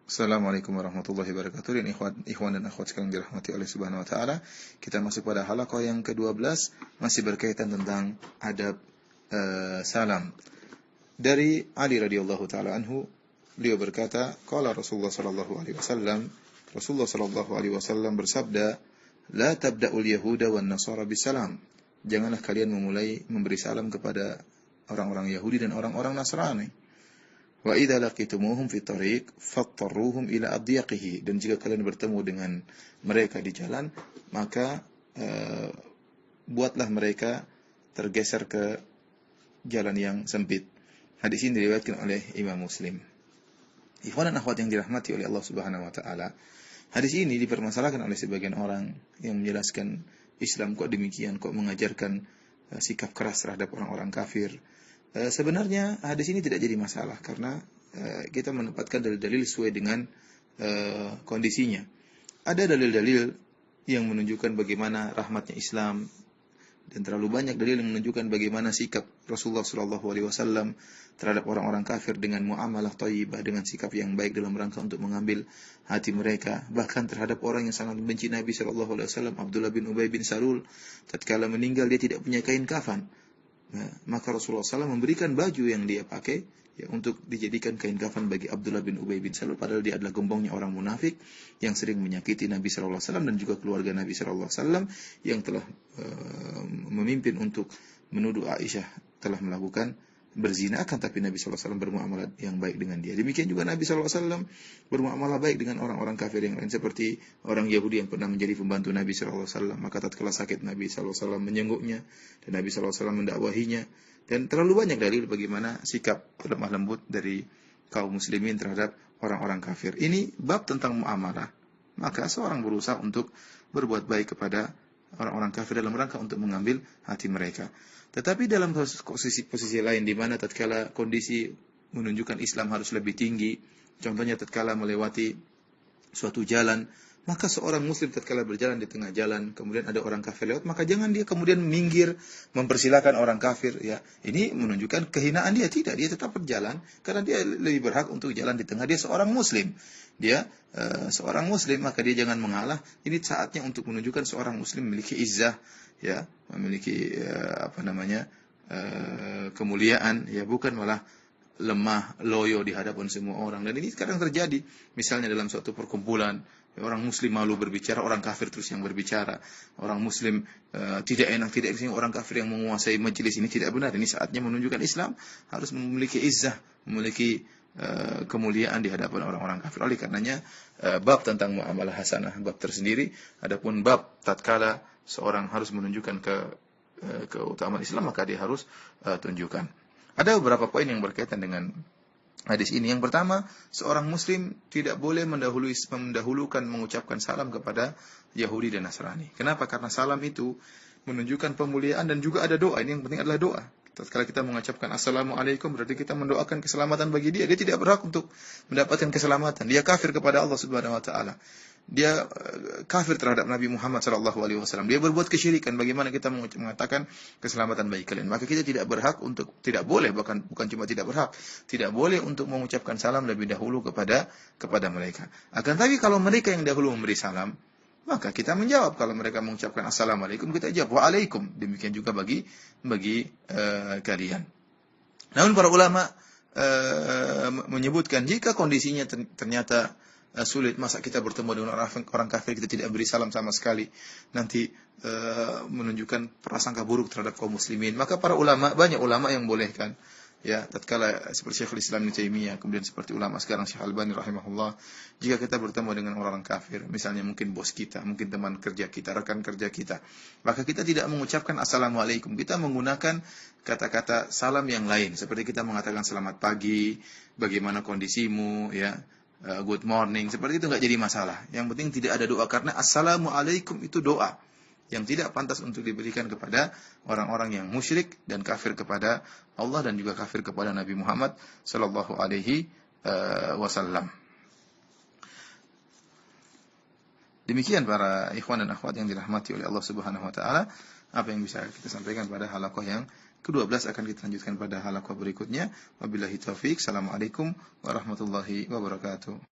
Assalamualaikum warahmatullahi wabarakatuh. Dan ikhwan dan akhwat sekalian dirahmati oleh Subhanahu wa taala. Kita masuk pada halaqah yang ke-12 masih berkaitan tentang adab salam. Dari Ali radhiyallahu taala anhu, beliau berkata, qala Rasulullah sallallahu alaihi wasallam, Rasulullah sallallahu alaihi wasallam bersabda, la tabda'ul yahuda wan nasara bisalam. Janganlah kalian memulai memberi salam kepada orang-orang Yahudi dan orang-orang Nasrani. Wa idza laqitumuhum fi tariq fattarruhum ila adyaqihi, dan jika kalian bertemu dengan mereka di jalan, maka buatlah mereka tergeser ke jalan yang sempit. Hadis ini diriwayatkan oleh Imam Muslim. Ikhwan dan akhwat yang dirahmati oleh Allah Subhanahu wa taala, hadis ini dipermasalahkan oleh sebagian orang yang menjelaskan Islam kok demikian, kok mengajarkan sikap keras terhadap orang-orang kafir. Sebenarnya hadis ini tidak jadi masalah karena kita menempatkan dalil-dalil sesuai dengan kondisinya. Ada dalil-dalil yang menunjukkan bagaimana rahmatnya Islam, dan terlalu banyak dalil yang menunjukkan bagaimana sikap Rasulullah SAW terhadap orang-orang kafir dengan muamalah thayyibah, dengan sikap yang baik dalam rangka untuk mengambil hati mereka. Bahkan terhadap orang yang sangat membenci Nabi SAW, Abdullah bin Ubay bin Salul, tatkala meninggal dia tidak punya kain kafan. Nah, maka Rasulullah SAW memberikan baju yang dia pakai ya, untuk dijadikan kain kafan bagi Abdullah bin Ubay bin Salul, padahal dia adalah gembongnya orang munafik yang sering menyakiti Nabi SAW dan juga keluarga Nabi SAW, yang telah memimpin untuk menuduh Aisyah telah melakukan berzina, akan tapi Nabi SAW bermuamalah yang baik dengan dia. Demikian juga Nabi SAW bermuamalah baik dengan orang-orang kafir yang lain, seperti orang Yahudi yang pernah menjadi pembantu Nabi SAW. Maka tatkala sakit Nabi SAW menjenguknya, dan Nabi SAW mendakwahinya. Dan terlalu banyak dalil bagaimana sikap lemah lembut dari kaum muslimin terhadap orang-orang kafir. Ini bab tentang muamalah. Maka seorang berusaha untuk berbuat baik kepada orang-orang kafir dalam rangka untuk mengambil hati mereka. Tetapi dalam posisi lain, di mana tatkala kondisi menunjukkan Islam harus lebih tinggi, contohnya tatkala melewati suatu jalan, maka seorang muslim tatkala berjalan di tengah jalan, kemudian ada orang kafir lewat, maka jangan dia kemudian minggir mempersilakan orang kafir. Ya, ini menunjukkan kehinaan dia. Tidak, dia tetap berjalan karena dia lebih berhak untuk jalan di tengah. Dia seorang muslim. Dia seorang muslim, maka dia jangan mengalah. Ini saatnya untuk menunjukkan seorang muslim memiliki izzah, ya, memiliki kemuliaan, ya, bukan malah lemah, loyo di hadapan semua orang. Dan ini kadang terjadi, misalnya dalam suatu perkumpulan, orang muslim malu berbicara, orang kafir terus yang berbicara. Orang muslim tidak enak sehingga orang kafir yang menguasai majelis. Ini tidak benar. Ini saatnya menunjukkan Islam harus memiliki izzah, memiliki kemuliaan di hadapan orang-orang kafir. Oleh karenanya bab tentang muamalah hasanah bab tersendiri. Adapun bab tatkala seorang harus menunjukkan keutamaan Islam, maka dia harus tunjukkan. Ada beberapa poin yang berkaitan dengan hadis ini. Yang pertama, seorang muslim tidak boleh mendahulukan mengucapkan salam kepada Yahudi dan Nasrani. Kenapa? Karena salam itu menunjukkan pemuliaan dan juga ada doa. Ini yang penting adalah doa. Tatkala kita mengucapkan assalamualaikum, berarti kita mendoakan keselamatan bagi dia. Dia tidak berhak untuk mendapatkan keselamatan. Dia kafir kepada Allah Subhanahu wa taala. Dia kafir terhadap Nabi Muhammad SAW. Dia berbuat kesyirikan. Bagaimana kita mengatakan keselamatan bagi kalian? Maka kita tidak berhak untuk, tidak boleh, bukan cuma tidak berhak, tidak boleh untuk mengucapkan salam lebih dahulu kepada mereka. Akan tapi kalau mereka yang dahulu memberi salam, maka kita menjawab. Kalau mereka mengucapkan assalamualaikum, kita jawab waalaikum. Demikian juga bagi kalian. Namun para ulama menyebutkan jika kondisinya ternyata sulit, masa kita bertemu dengan orang kafir kita tidak beri salam sama sekali, nanti menunjukkan prasangka buruk terhadap kaum muslimin, maka para ulama, banyak ulama yang bolehkan. Ya, tatkala seperti Syekhul Islam Ibnu Taimiyah, kemudian seperti ulama sekarang Syekh Albani rahimahullah, jika kita bertemu dengan orang kafir, misalnya mungkin bos kita, mungkin teman kerja kita, rekan kerja kita, maka kita tidak mengucapkan assalamualaikum, kita menggunakan kata-kata salam yang lain, seperti kita mengatakan selamat pagi, bagaimana kondisimu, ya, good morning, seperti itu enggak jadi masalah. Yang penting tidak ada doa, karena assalamualaikum itu doa yang tidak pantas untuk diberikan kepada orang-orang yang musyrik dan kafir kepada Allah dan juga kafir kepada Nabi Muhammad sallallahu alaihi wasallam. Demikian para ikhwan dan akhwat yang dirahmati oleh Allah Subhanahu wa taala, apa yang bisa kita sampaikan pada halaqah yang ke-12 akan kita lanjutkan pada halaqah berikutnya. Wabillahi taufik. Assalamualaikum warahmatullahi wabarakatuh.